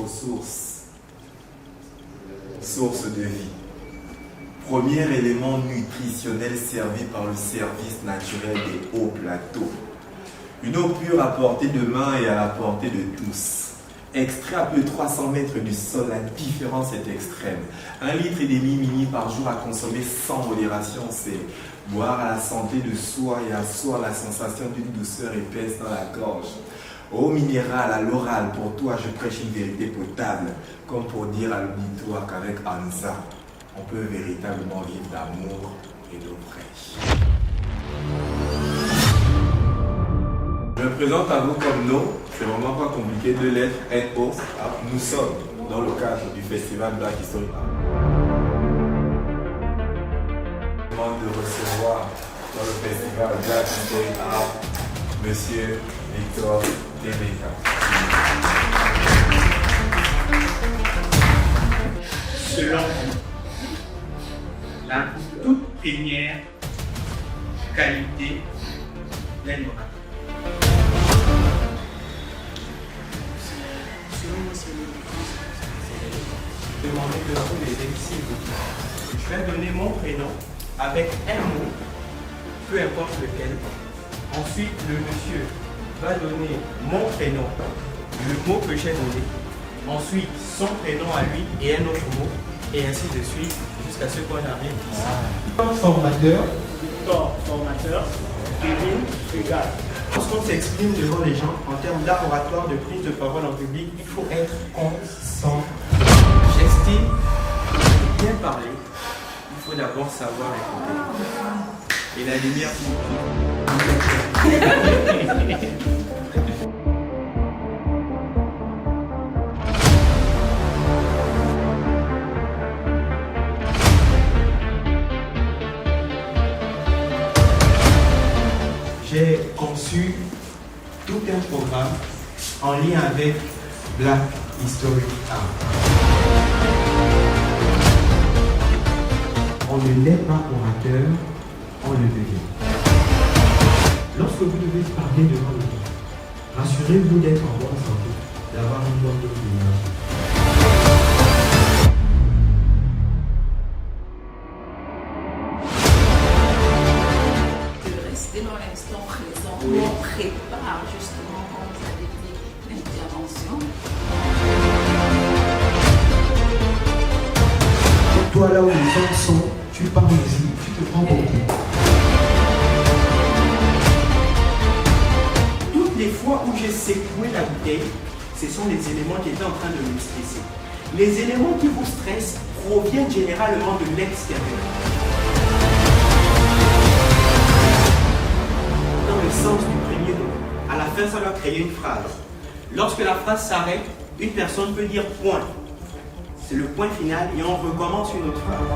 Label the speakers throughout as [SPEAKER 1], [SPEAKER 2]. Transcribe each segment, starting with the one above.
[SPEAKER 1] notre source, source de vie. Premier élément nutritionnel servi par le service naturel des hauts plateaux. Une eau pure à portée de main et à la portée de tous. Extrait à plus de 300 mètres du sol, la différence est extrême. 1,5 litre par jour à consommer sans modération, c'est boire à la santé de soi et asseoir la sensation d'une douceur épaisse dans la gorge. Eau minérale à l'oral, pour toi je prêche une vérité potable, comme pour dire à l'auditoire qu'avec Anza, on peut véritablement vivre d'amour et d'eau fraîche. Je me présente à vous comme No, c'est vraiment pas compliqué, 2 lettres, N-O. Nous sommes dans le cadre du festival Black History Art. Je demande de recevoir dans le festival Black History Art Monsieur Victor Temeka.
[SPEAKER 2] Selon vous, la toute première qualité d'un orateur. Demandez de vous les s'il vous plaît. Je vais donner mon prénom avec un mot, peu importe lequel. Ensuite, le monsieur va donner mon prénom, le mot que j'ai donné. Ensuite, son prénom à lui et un autre mot, et ainsi de suite, jusqu'à ce qu'on arrive ici. Formateur, Kevin Regal. Lorsqu'on s'exprime devant les gens en termes d'art oratoire, de prise de parole en public, il faut être conscient. J'estime que bien parler, il faut d'abord savoir écouter. Et la lumière j'ai conçu tout un programme en lien avec Black History Art. On ne naît pas orateur, on le devient. Lorsque vous devez parler devant les gens, rassurez-vous d'être en bonne santé, d'avoir une bonne énergie.
[SPEAKER 3] Dans l'instant présent, oui. On prépare justement, comme vous avez dit, l'intervention.
[SPEAKER 2] Toi là où les gens sont, tu parles ici, tu te prends pour qui? Toutes les fois où j'ai secoué la bouteille, ce sont les éléments qui étaient en train de me stresser. Les éléments qui vous stressent proviennent généralement de l'extérieur. Le sens du premier mot. À la fin, ça va créer une phrase. Lorsque la phrase s'arrête, une personne peut dire point. C'est le point final et on recommence une autre phrase.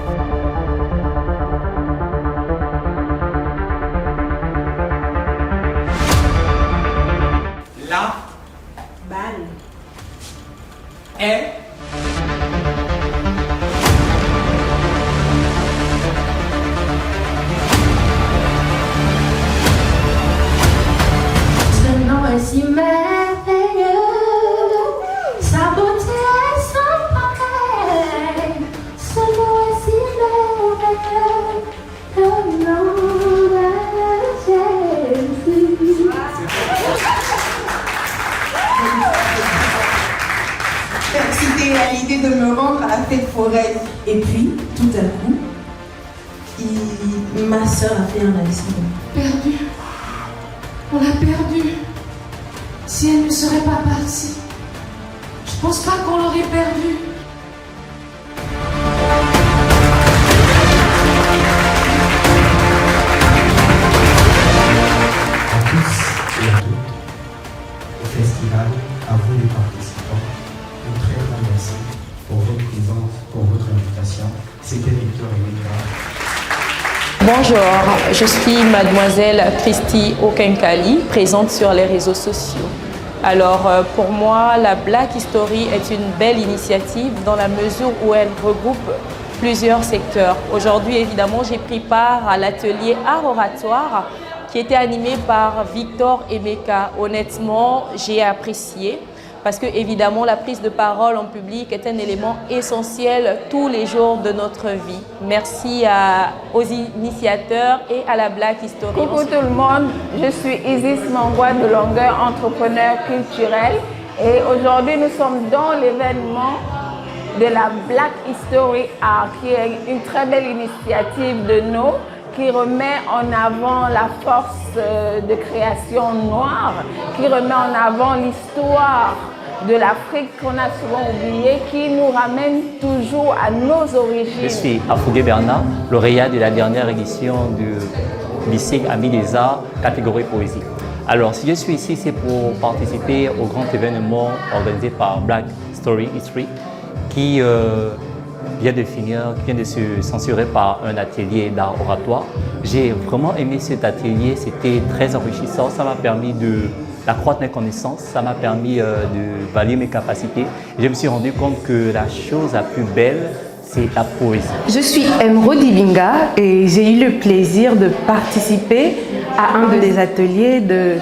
[SPEAKER 2] La
[SPEAKER 3] balle
[SPEAKER 2] est
[SPEAKER 4] si merveilleux, sa beauté est sans pareil, ce nom est si merveilleux, le nom de Jésus.
[SPEAKER 5] C'était à l'idée de me rendre à la fête foraine. Et puis, tout à coup, ma soeur a fait un accident.
[SPEAKER 4] Perdu. On l'a perdu. Si elle ne serait pas partie, je pense pas qu'on l'aurait perdue.
[SPEAKER 2] À tous et à toutes, au festival, à vous les participants, un très grand merci pour votre présence, pour votre invitation. C'était Victor Temeka.
[SPEAKER 6] Bonjour, je suis mademoiselle Christy Okenkali, présente sur les réseaux sociaux. Alors pour moi, la Black History est une belle initiative dans la mesure où elle regroupe plusieurs secteurs. Aujourd'hui, évidemment, j'ai pris part à l'atelier art oratoire qui était animé par Victor Temeka. Honnêtement, j'ai apprécié parce que évidemment la prise de parole en public est un élément essentiel tous les jours de notre vie. Merci aux initiateurs et à la Black History.
[SPEAKER 7] Coucou tout le monde, je suis Isis Mangwa de Longueuil, entrepreneur culturel, et aujourd'hui nous sommes dans l'événement de la Black History Art, qui est une très belle initiative de nous, qui remet en avant la force de création noire, qui remet en avant l'histoire de l'Afrique qu'on a souvent oubliée, qui nous ramène toujours à nos origines.
[SPEAKER 8] Je suis Afougué Bernard, lauréat de la dernière édition du lycée Amis des Arts, catégorie poésie. Alors, si je suis ici, c'est pour participer au grand événement organisé par Black History, qui vient de se censurer par un atelier d'art oratoire. J'ai vraiment aimé cet atelier, c'était très enrichissant, ça m'a permis d'accroître mes connaissances, ça m'a permis de valider mes capacités. Et je me suis rendu compte que la chose la plus belle, c'est la poésie.
[SPEAKER 9] Je suis Emeraude Ibinga et j'ai eu le plaisir de participer à un des ateliers de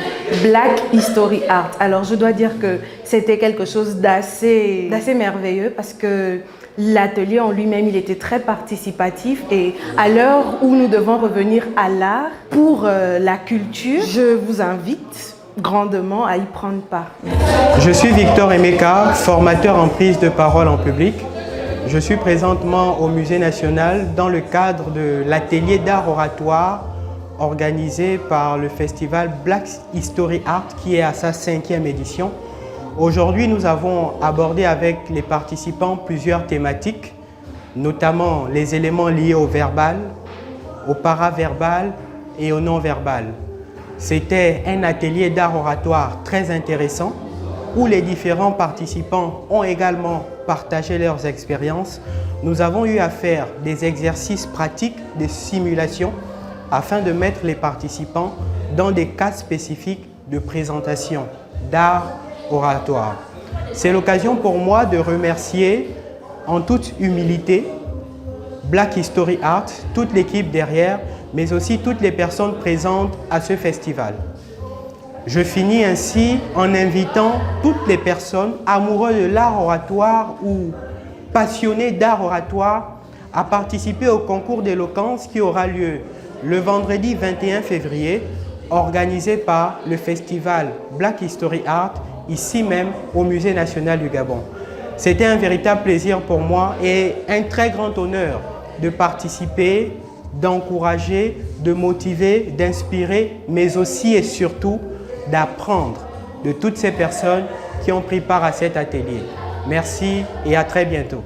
[SPEAKER 9] Black History Art. Alors je dois dire que c'était quelque chose d'assez merveilleux parce que l'atelier en lui-même, il était très participatif et à l'heure où nous devons revenir à l'art pour la culture, je vous invite grandement à y prendre part.
[SPEAKER 10] Je suis Victor Emeka, formateur en prise de parole en public. Je suis présentement au Musée national dans le cadre de l'atelier d'art oratoire organisé par le festival Black History Art qui est à sa 5e édition. Aujourd'hui, nous avons abordé avec les participants plusieurs thématiques, notamment les éléments liés au verbal, au paraverbal et au non-verbal. C'était un atelier d'art oratoire très intéressant où les différents participants ont également partagé leurs expériences. Nous avons eu à faire des exercices pratiques, des simulations, afin de mettre les participants dans des cas spécifiques de présentation d'art oratoire. C'est l'occasion pour moi de remercier en toute humilité Black History Art, toute l'équipe derrière, mais aussi toutes les personnes présentes à ce festival. Je finis ainsi en invitant toutes les personnes amoureuses de l'art oratoire ou passionnées d'art oratoire à participer au concours d'éloquence qui aura lieu le vendredi 21 février, organisé par le festival Black History Art, ici même au Musée national du Gabon. C'était un véritable plaisir pour moi et un très grand honneur de participer, d'encourager, de motiver, d'inspirer, mais aussi et surtout d'apprendre de toutes ces personnes qui ont pris part à cet atelier. Merci et à très bientôt.